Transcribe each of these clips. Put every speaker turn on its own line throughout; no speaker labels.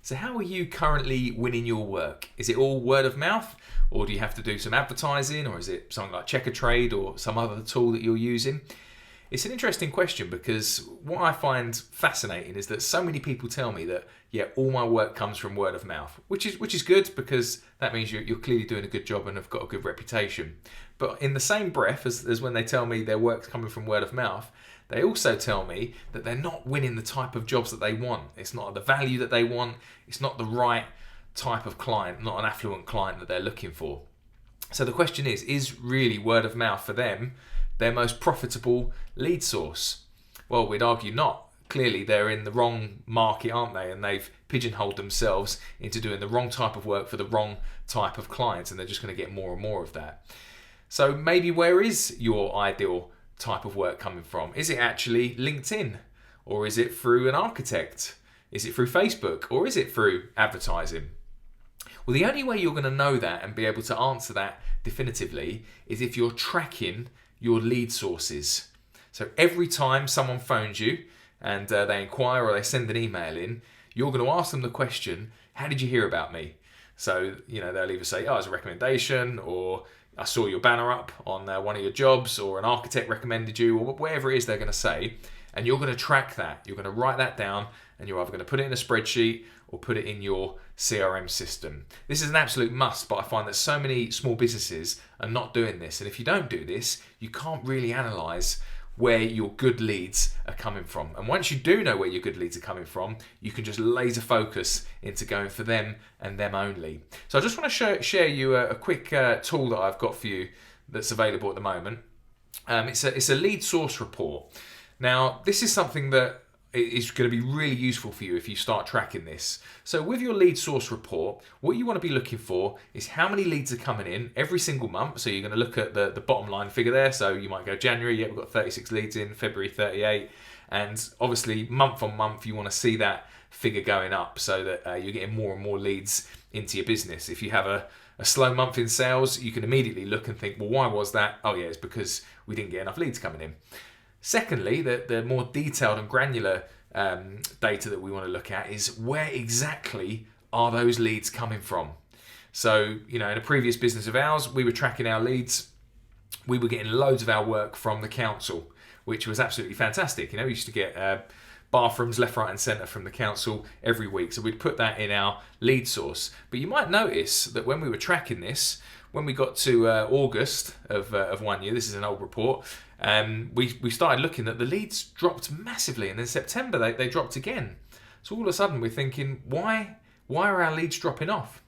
So how are you currently winning your work? Is it all word of mouth, or do you have to do some advertising, or is it something like Check a Trade or some other tool that you're using? It's an interesting question, because what I find fascinating is that so many people tell me that, yeah, all my work comes from word of mouth, which is good, because that means you're clearly doing a good job and have got a good reputation. But in the same breath as when they tell me their work's coming from word of mouth, they also tell me that they're not winning the type of jobs that they want. It's not the value that they want. It's not the right type of client, not an affluent client that they're looking for. So the question is really word of mouth for them their most profitable lead source? Well, we'd argue not. Clearly, they're in the wrong market, aren't they? And they've pigeonholed themselves into doing the wrong type of work for the wrong type of clients, and they're just going to get more and more of that. So maybe where is your ideal type of work coming from? Is it actually LinkedIn? Or is it through an architect? Is it through Facebook? Or is it through advertising? Well, the only way you're going to know that and be able to answer that definitively is if you're tracking your lead sources. So every time someone phones you and they inquire or they send an email in, you're going to ask them the question, how did you hear about me? So, they'll either say, oh, it's a recommendation, or I saw your banner up on one of your jobs, or an architect recommended you, or whatever it is they're going to say. And you're going to track that. You're going to write that down, and you're either going to put it in a spreadsheet or put it in your CRM system. This is an absolute must, but I find that so many small businesses are not doing this. And if you don't do this, you can't really analyze where your good leads are coming from. And once you do know where your good leads are coming from, you can just laser focus into going for them and them only. So I just want to share you a quick tool that I've got for you that's available at the moment. It's a lead source report. Now, this is something that is going to be really useful for you if you start tracking this. So with your lead source report, what you want to be looking for is how many leads are coming in every single month. So you're going to look at the bottom line figure there. So you might go January, yeah, we've got 36 leads in, February 38. And obviously month on month, you want to see that figure going up so that you're getting more and more leads into your business. If you have a slow month in sales, you can immediately look and think, well, why was that? Oh yeah, it's because we didn't get enough leads coming in. Secondly, the more detailed and granular data that we want to look at is where exactly are those leads coming from. So, in a previous business of ours, we were tracking our leads. We were getting loads of our work from the council, which was absolutely fantastic. We used to get bathrooms left, right and centre from the council every week. So we'd put that in our lead source. But you might notice that when we were tracking this, when we got to August of one year, this is an old report, we started looking at the leads dropped massively, and then September they dropped again. So all of a sudden we're thinking, why are our leads dropping off?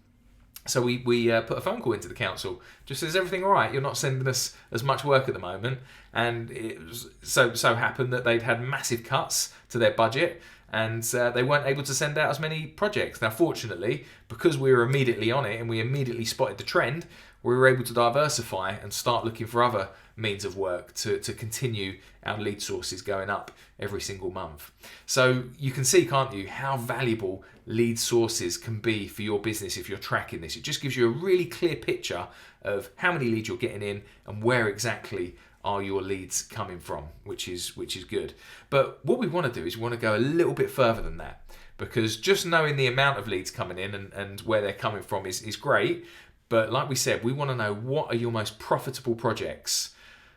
So we put a phone call into the council. Just, is everything all right? You're not sending us as much work at the moment. And it was so happened that they'd had massive cuts to their budget, and they weren't able to send out as many projects. Now, fortunately, because we were immediately on it and we immediately spotted the trend, we were able to diversify and start looking for other means of work to continue our lead sources going up every single month. So you can see, can't you, how valuable lead sources can be for your business if you're tracking this. It just gives you a really clear picture of how many leads you're getting in and where exactly are your leads coming from, which is good. But what we want to do is we want to go a little bit further than that, because just knowing the amount of leads coming in and where they're coming from is great. But like we said, we want to know what are your most profitable projects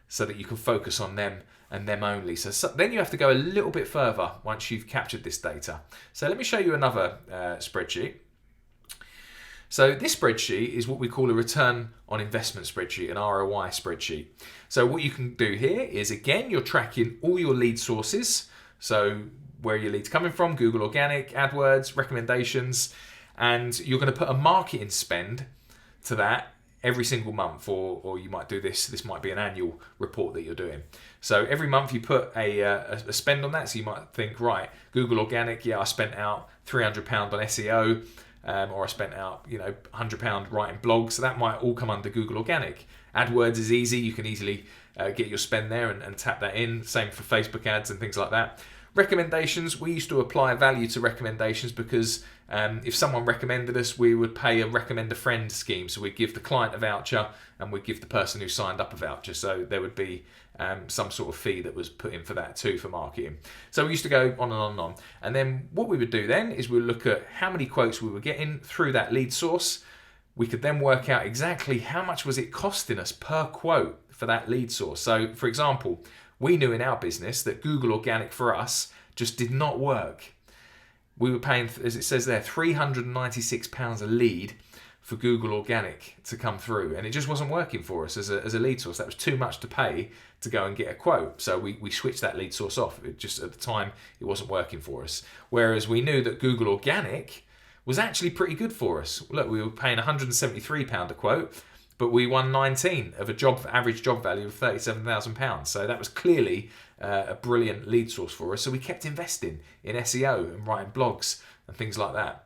so that you can focus on them and them only. So then you have to go a little bit further once you've captured this data. So let me show you another spreadsheet. So this spreadsheet is what we call a return on investment spreadsheet, an ROI spreadsheet. So what you can do here is, again, you're tracking all your lead sources. So where are your leads coming from? Google Organic, AdWords, recommendations, and you're going to put a marketing spend to that every single month, or you might do this might be an annual report that you're doing. So every month you put a spend on that. So you might think, right, Google Organic, yeah, I spent out £300 on SEO, or I spent out £100 writing blogs. So that might all come under Google Organic. AdWords is easy. You can easily get your spend there and tap that in. Same for Facebook ads and things like that. Recommendations, we used to apply value to recommendations because if someone recommended us, we would pay a recommend a friend scheme. So we'd give the client a voucher and we'd give the person who signed up a voucher. So there would be some sort of fee that was put in for that too for marketing. So we used to go on and on and on. And then what we would do then is we'd look at how many quotes we were getting through that lead source. We could then work out exactly how much was it costing us per quote for that lead source. So for example, we knew in our business that Google Organic for us just did not work. We were paying, as it says there, £396 a lead for Google Organic to come through, and it just wasn't working for us as a lead source. That was too much to pay to go and get a quote, so we switched that lead source off. It just, at the time, it wasn't working for us. Whereas we knew that Google Organic was actually pretty good for us. Look, we were paying £173 a quote, but we won 19 of average job value of £37,000. So that was clearly a brilliant lead source for us. So we kept investing in SEO and writing blogs and things like that.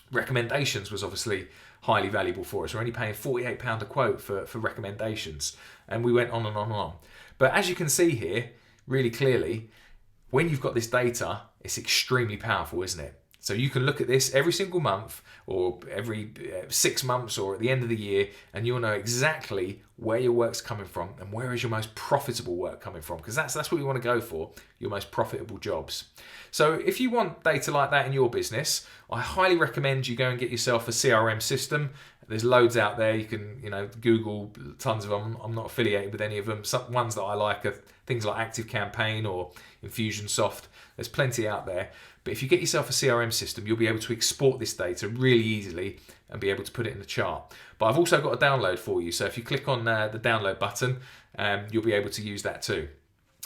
Recommendations was obviously highly valuable for us. We're only paying £48 a quote for recommendations, and we went on and on and on. But as you can see here, really clearly, when you've got this data, it's extremely powerful, isn't it? So you can look at this every single month or every 6 months or at the end of the year, and you'll know exactly where your work's coming from and where is your most profitable work coming from, because that's what you want to go for, your most profitable jobs. So if you want data like that in your business, I highly recommend you go and get yourself a CRM system. There's loads out there. You can, Google tons of them. I'm not affiliated with any of them. Some ones that I like are things like ActiveCampaign or Infusionsoft. There's plenty out there. But if you get yourself a CRM system, you'll be able to export this data really easily and be able to put it in the chart. But I've also got a download for you. So if you click on the download button, you'll be able to use that too.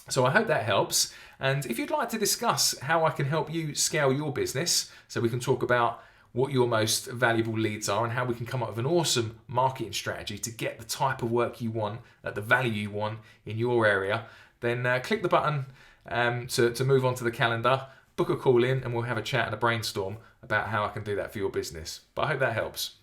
So I hope that helps. And if you'd like to discuss how I can help you scale your business, so we can talk about what your most valuable leads are and how we can come up with an awesome marketing strategy to get the type of work you want at the value you want in your area, then click the button to move on to the calendar, book a call in, and we'll have a chat and a brainstorm about how I can do that for your business. But I hope that helps.